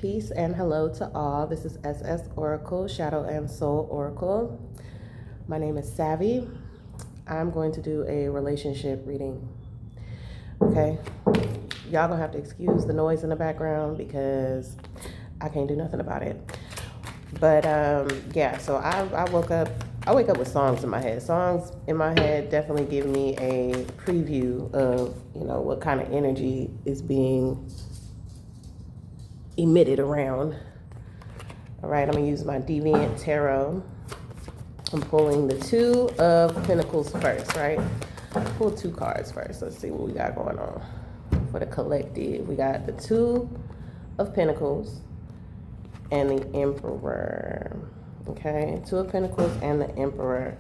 Peace and hello to all. This is S.S.Oracle, Shadow and Soul Oracle. My name is Savvy. I'm going to do a relationship reading. Okay? Y'all gonna have to excuse the noise in the background because I can't do nothing about it. But yeah, so I wake up with songs in my head. Songs in my head definitely give me a preview of, what kind of energy is being emitted around. All right, I'm gonna use my Deviant Tarot. I'm pulling the Two of Pentacles first, right? Pull two cards first. Let's see what we got going on for the collective. We got the Two of Pentacles and the Emperor. Okay, Two of Pentacles and the Emperor.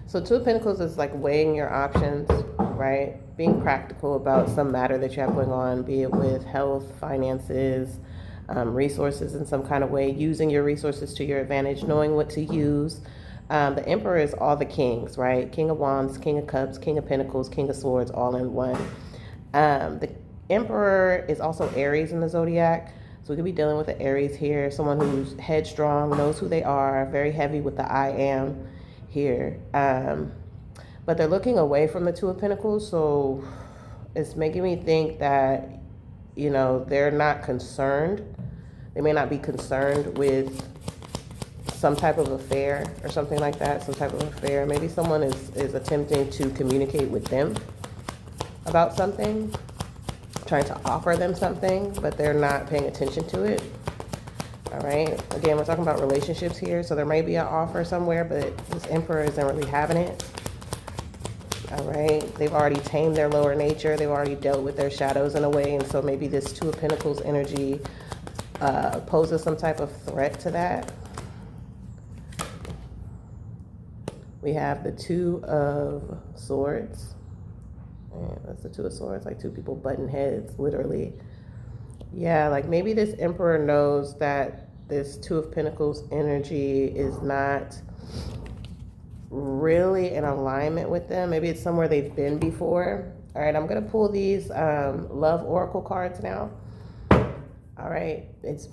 So Two of Pentacles is like weighing your options, right? Being practical about some matter that you have going on, be it with health, finances, resources in some kind of way, using your resources to your advantage, knowing what to use. The Emperor is all the kings, right? King of Wands, King of Cups, King of Pentacles, King of Swords, all in one. The Emperor is also Aries in the zodiac. So we could be dealing with the Aries here, someone who's headstrong, knows who they are, very heavy with the I am here. But they're looking away from the Two of Pentacles, so it's making me think that, they're not concerned. They may not be concerned with some type of affair or something like that, some type of affair. Maybe someone is attempting to communicate with them about something, trying to offer them something, but they're not paying attention to it. All right. Again, we're talking about relationships here, so there may be an offer somewhere, but this Emperor isn't really having it. All right. They've already tamed their lower nature. They've already dealt with their shadows in a way, and so maybe this Two of Pentacles energy poses some type of threat to that. We have the Two of Swords. And that's the Two of Swords, like two people butting heads, literally. Yeah, like maybe this Emperor knows that this Two of Pentacles energy is not really in alignment with them. Maybe it's somewhere they've been before. All right, I'm going to pull these Love Oracle cards now. All right, it's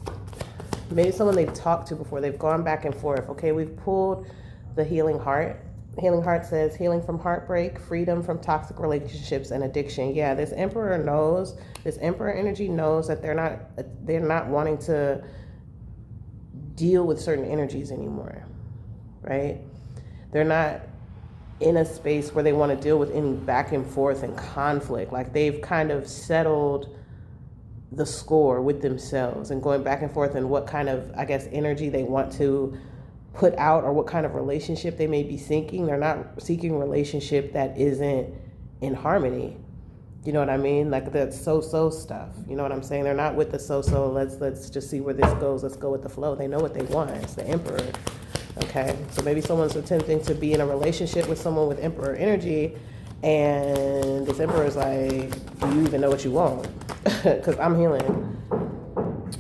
maybe someone they've talked to before. They've gone back and forth. Okay, we've pulled the Healing Heart. Healing Heart says healing from heartbreak, freedom from toxic relationships and addiction. Yeah, this Emperor knows, this Emperor energy knows that they're not wanting to deal with certain energies anymore, right? They're not in a space where they want to deal with any back and forth and conflict. Like they've kind of settled the score with themselves and going back and forth and what kind of, energy they want to put out or what kind of relationship they may be seeking. They're not seeking a relationship that isn't in harmony. You know what I mean? Like that so-so stuff. You know what I'm saying? They're not with the so-so, let's just see where this goes. Let's go with the flow. They know what they want. It's the Emperor. Okay. So maybe someone's attempting to be in a relationship with someone with Emperor energy, and this Emperor is like, do you even know what you want? Because I'm healing.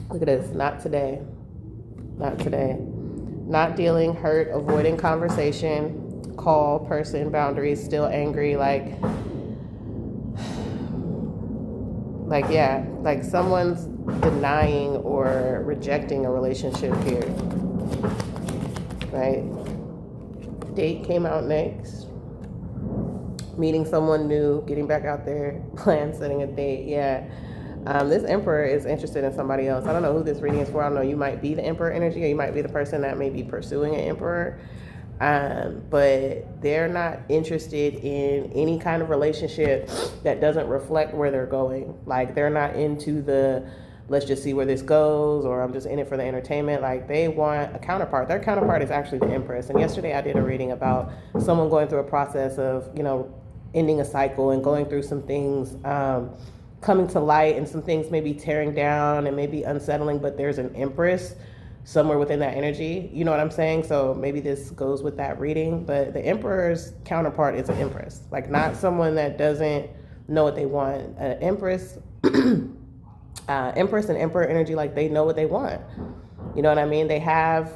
Look at this. Not today. Not today. Not dealing, hurt, avoiding conversation, call, person, boundaries, still angry, like someone's denying or rejecting a relationship here, right? Date came out next. Meeting someone new, getting back out there, plan, setting a date, yeah. This Emperor is interested in somebody else. I don't know who this reading is for. I don't know. You might be the Emperor energy, or you might be the person that may be pursuing an Emperor. But they're not interested in any kind of relationship that doesn't reflect where they're going. Like they're not into the, let's just see where this goes, or I'm just in it for the entertainment. Like they want a counterpart. Their counterpart is actually the Empress. And yesterday I did a reading about someone going through a process of, ending a cycle and going through some things, coming to light, and some things maybe tearing down and maybe unsettling, but there's an Empress somewhere within that energy. You know what I'm saying? So maybe this goes with that reading, but the Emperor's counterpart is an Empress, like not someone that doesn't know what they want. An Empress, Empress and Emperor energy, like they know what they want. You know what I mean? They have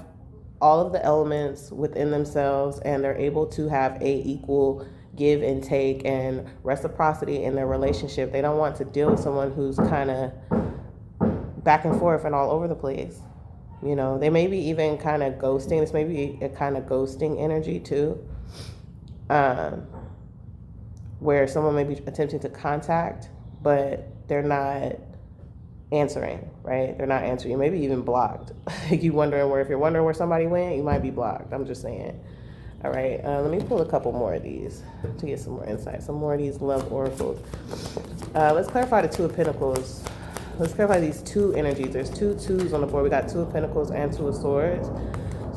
all of the elements within themselves, and they're able to have a equal give and take and reciprocity in their relationship. They don't want to deal with someone who's kind of back and forth and all over the place. You know, they may be even kind of ghosting. This may be a kind of ghosting energy too, where someone may be attempting to contact, but they're not answering, right? They're not answering. You may be even blocked. If you're wondering where somebody went, you might be blocked. I'm just saying. All right, let me pull a couple more of these to get some more insight. Some more of these love oracles. Let's clarify the Two of Pentacles. Let's clarify these two energies. There's two twos on the board. We got Two of Pentacles and Two of Swords.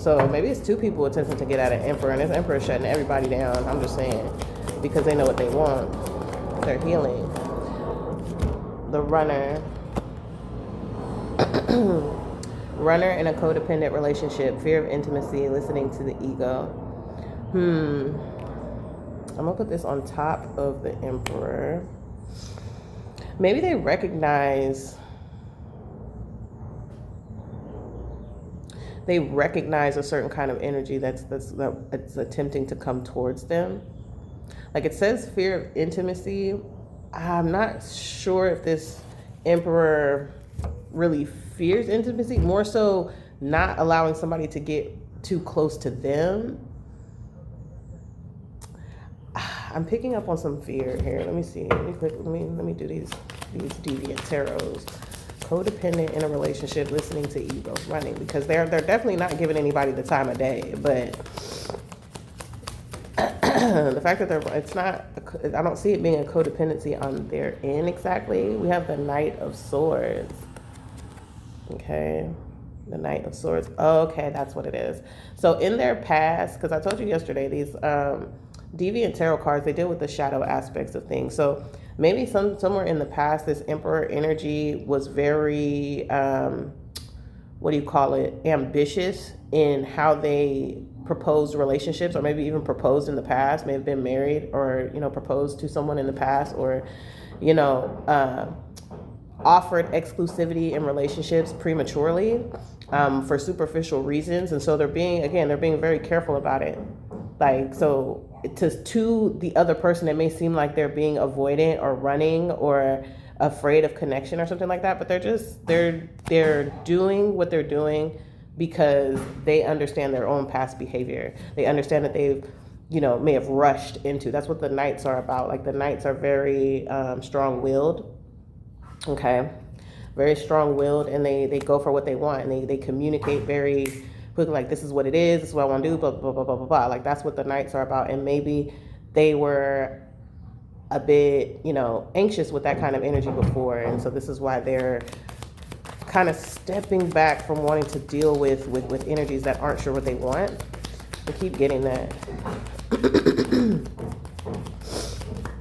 So maybe it's two people attempting to get at an Emperor, and this Emperor is shutting everybody down. I'm just saying, because they know what they want. They're healing. The Runner. Runner in a codependent relationship, fear of intimacy, listening to the ego. I'm gonna put this on top of the Emperor. Maybe they recognize a certain kind of energy that's attempting to come towards them. Like it says fear of intimacy. I'm not sure if this Emperor really fears intimacy, more so not allowing somebody to get too close to them. I'm picking up on some fear here. Let me see. Let me do these deviant tarots. Codependent in a relationship, listening to ego, running, because they're definitely not giving anybody the time of day. But the fact that I don't see it being a codependency on their end exactly. We have the Knight of Swords. Okay. The Knight of Swords. Okay, that's what it is. So in their past, because I told you yesterday, these deviant tarot cards, they deal with the shadow aspects of things. So maybe somewhere in the past, this Emperor energy was very, ambitious in how they proposed relationships, or maybe even proposed in the past, may have been married, or, proposed to someone in the past, or, offered exclusivity in relationships prematurely for superficial reasons. And so they're being very careful about it. Like, so to the other person, it may seem like they're being avoidant or running or afraid of connection or something like that, but they're doing what they're doing because they understand their own past behavior. They understand that they've, may have rushed into. That's what the Knights are about. Like, the Knights are very strong-willed. Okay, very strong-willed, and they go for what they want, and they communicate very quickly, like, this is what it is, this is what I want to do, blah, blah, blah, blah, blah, blah. Like, that's what the Knights are about. And maybe they were a bit, anxious with that kind of energy before, and so this is why they're kind of stepping back from wanting to deal with energies that aren't sure what they want. I keep getting that.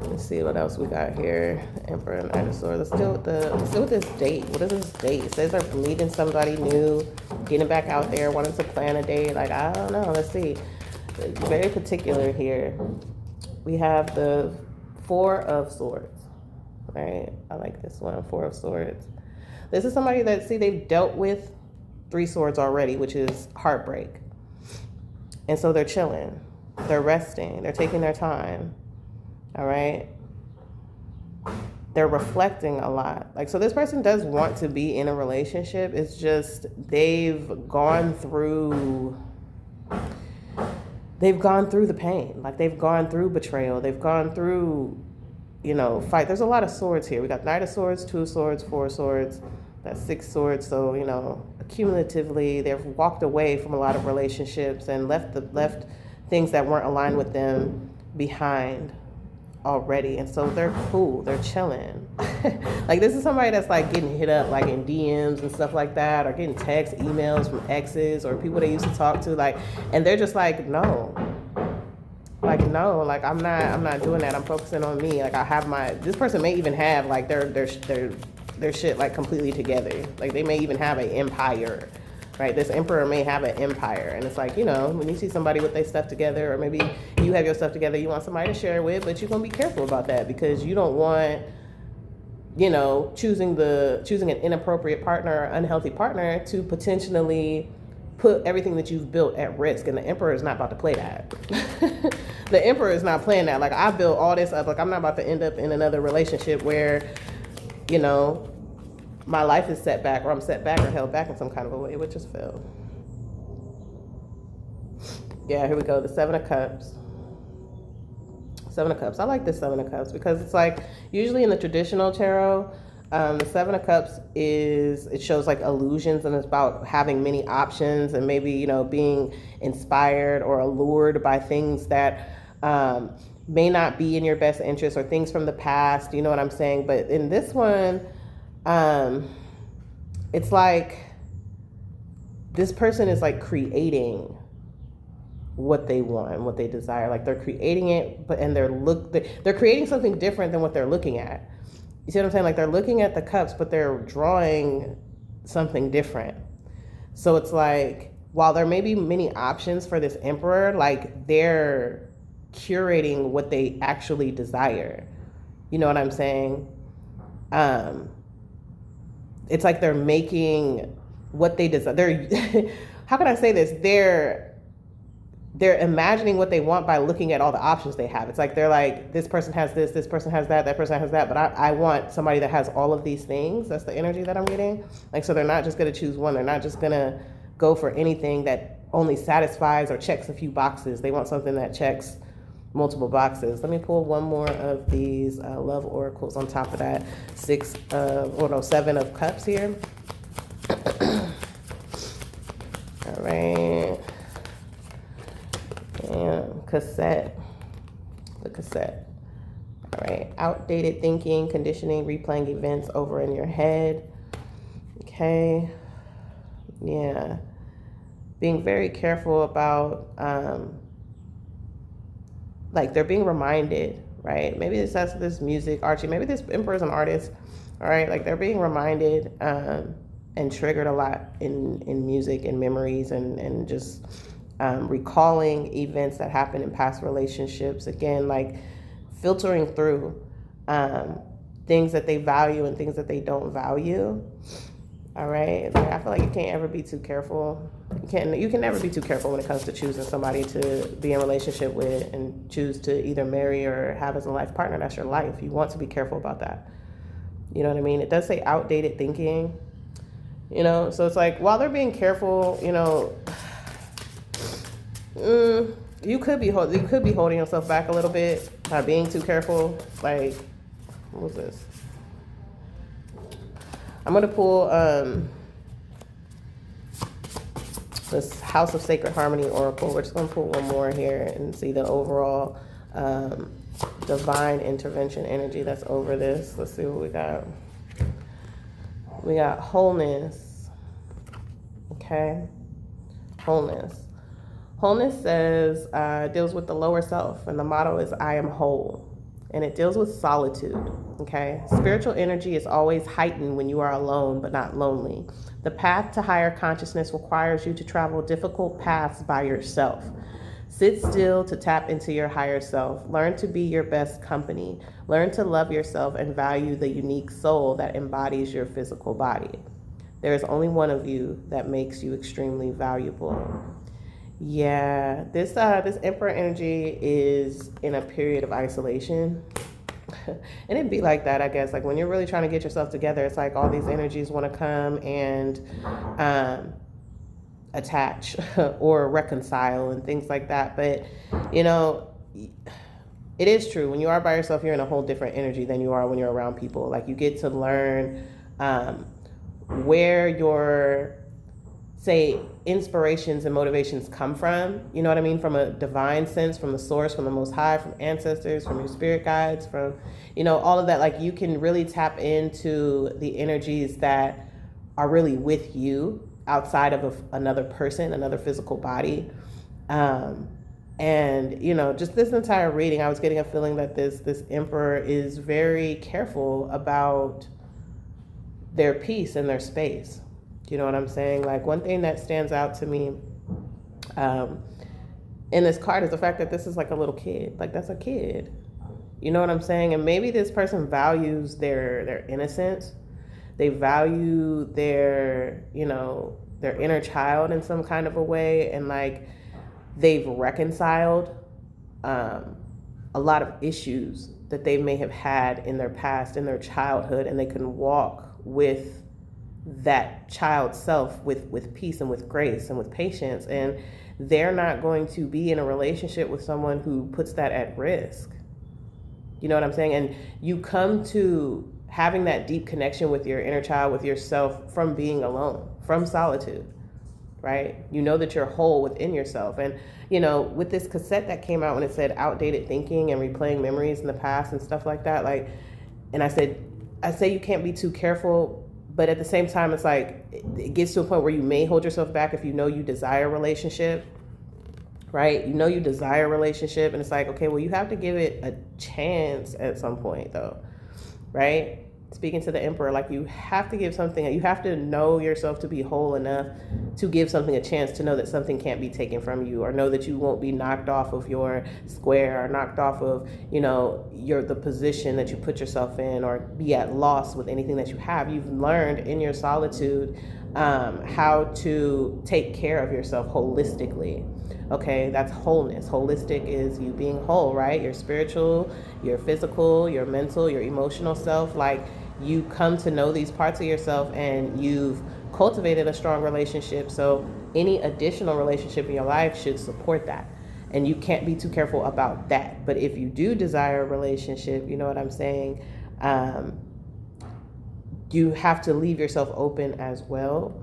Let's see what else we got here. Emperor and Knight of Swords. Let's deal with this date. What is this date? It says they're meeting somebody new, getting back out there, wanting to plan a date. Like, I don't know. Let's see. It's very particular here. We have the Four of Swords. Right? I like this one. Four of Swords. This is somebody that, they've dealt with Three Swords already, which is heartbreak. And so they're chilling. They're resting. They're taking their time. All right. They're reflecting a lot. Like, so this person does want to be in a relationship. It's just they've gone through the pain. Like, they've gone through betrayal. They've gone through, fight. There's a lot of swords here. We got Knight of Swords, Two of Swords, Four of Swords. That's 6 swords. So, accumulatively, they've walked away from a lot of relationships and left things that weren't aligned with them behind already. And so they're cool. They're chilling. Like, this is somebody that's like getting hit up like in DMs and stuff like that, or getting texts, emails from exes or people they used to talk to, like, and they're just like, no, I'm not doing that. I'm focusing on me. Like, this person may even have like their shit like completely together. Like, they may even have an empire. Right, this Emperor may have an empire, and it's like, when you see somebody with their stuff together, or maybe you have your stuff together, you want somebody to share with, but you're gonna be careful about that, because you don't want, choosing an inappropriate partner or unhealthy partner to potentially put everything that you've built at risk. And the Emperor is not about to play that. The Emperor is not playing that. Like, I built all this up. Like, I'm not about to end up in another relationship where, you know, my life is set back, or I'm set back or held back in some kind of a way. It would just fail. Yeah, here we go. The Seven of Cups. Seven of Cups. I like this Seven of Cups because it's like, usually in the traditional tarot, the Seven of Cups it shows like illusions, and it's about having many options and maybe, you know, being inspired or allured by things that may not be in your best interest, or things from the past, you know what I'm saying? But in this one, it's like this person is like creating what they want and what they desire. Like, they're creating it, but they're creating something different than what they're looking at. You see what I'm saying? Like, they're looking at the cups, but they're drawing something different. So it's like, while there may be many options for this Emperor, like, they're curating what they actually desire. You know what I'm saying? It's like they're making what they desire. They're, how can I say this? They're imagining what they want by looking at all the options they have. It's like, they're like, this person has this person has that person has that, but I want somebody that has all of these things. That's the energy that I'm getting. Like, so they're not just going to choose one. They're not just going to go for anything that only satisfies or checks a few boxes. They want something that checks multiple boxes. Let me pull one more of these love oracles on top of that Seven of Cups here. All right. And cassette. The cassette. All right. Outdated thinking, conditioning, replaying events over in your head. Okay. Yeah. Being very careful about, like, they're being reminded, right? Maybe this music, Archie. Maybe this Emperor's an artist. All right. Like, they're being reminded and triggered a lot in music and memories and just recalling events that happened in past relationships. Again, like, filtering through things that they value and things that they don't value. All right. Like, I feel like you can't ever be too careful. You can never be too careful when it comes to choosing somebody to be in a relationship with and choose to either marry or have as a life partner. That's your life. You want to be careful about that. You know what I mean? It does say outdated thinking, you know? So it's like, while they're being careful, you know, you could be holding yourself back a little bit by being too careful. Like, what was this? I'm gonna pull this House of Sacred Harmony Oracle. We're just gonna pull one more here and see the overall divine intervention energy that's over this. Let's see what we got. We got wholeness. Okay, wholeness. Wholeness says, deals with the lower self, and the motto is I am whole. And it deals with solitude, okay? Spiritual energy is always heightened when you are alone, but not lonely. The path to higher consciousness requires you to travel difficult paths by yourself. Sit still to tap into your higher self. Learn to be your best company. Learn to love yourself and value the unique soul that embodies your physical body. There is only one of you that makes you extremely valuable. Yeah, this Emperor energy is in a period of isolation. And it'd be like that, I guess. Like, when you're really trying to get yourself together, it's like all these energies want to come and attach or reconcile and things like that. But, you know, it is true. When you are by yourself, you're in a whole different energy than you are when you're around people. Like, you get to learn where your, say, inspirations and motivations come from, you know what I mean? From a divine sense, from the source, from the Most High, from ancestors, from your spirit guides, from, you know, all of that. Like, you can really tap into the energies that are really with you outside of another person, another physical body. And, you know, just this entire reading, I was getting a feeling that this Emperor is very careful about their peace and their space. You know what I'm saying? Like, one thing that stands out to me in this card is the fact that this is like a little kid. Like, that's a kid. You know what I'm saying? And maybe this person values their innocence. They value their, you know, their inner child in some kind of a way. And like, they've reconciled a lot of issues that they may have had in their past, in their childhood, and they can walk with that child self with peace and with grace and with patience. And they're not going to be in a relationship with someone who puts that at risk. You know what I'm saying? And you come to having that deep connection with your inner child, with yourself, from being alone, from solitude, right? You know that you're whole within yourself. And, you know, with this cassette that came out when it said outdated thinking and replaying memories in the past and stuff like that, like, and I say you can't be too careful, but at the same time, it's like, it gets to a point where you may hold yourself back if you know you desire a relationship, right? You know you desire a relationship, and it's like, okay, well, you have to give it a chance at some point, though, right? Speaking to the emperor, like, you have to give something, you have to know yourself to be whole enough to give something a chance, to know that something can't be taken from you, or know that you won't be knocked off of your square, or knocked off of, you know, the position that you put yourself in, or be at loss with anything that you have. You've learned in your solitude how to take care of yourself holistically. Okay, that's wholeness. Holistic is you being whole, right? Your spiritual, your physical, your mental, your emotional self. Like, you come to know these parts of yourself, and you've cultivated a strong relationship. So any additional relationship in your life should support that. And you can't be too careful about that. But if you do desire a relationship, you know what I'm saying? You have to leave yourself open as well.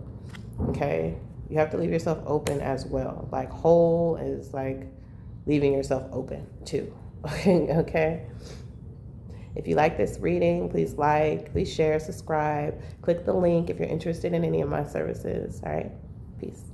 Okay? You have to leave yourself open as well. Like, whole is like leaving yourself open too. Okay? If you like this reading, please like, please share, subscribe, click the link if you're interested in any of my services. All right? Peace.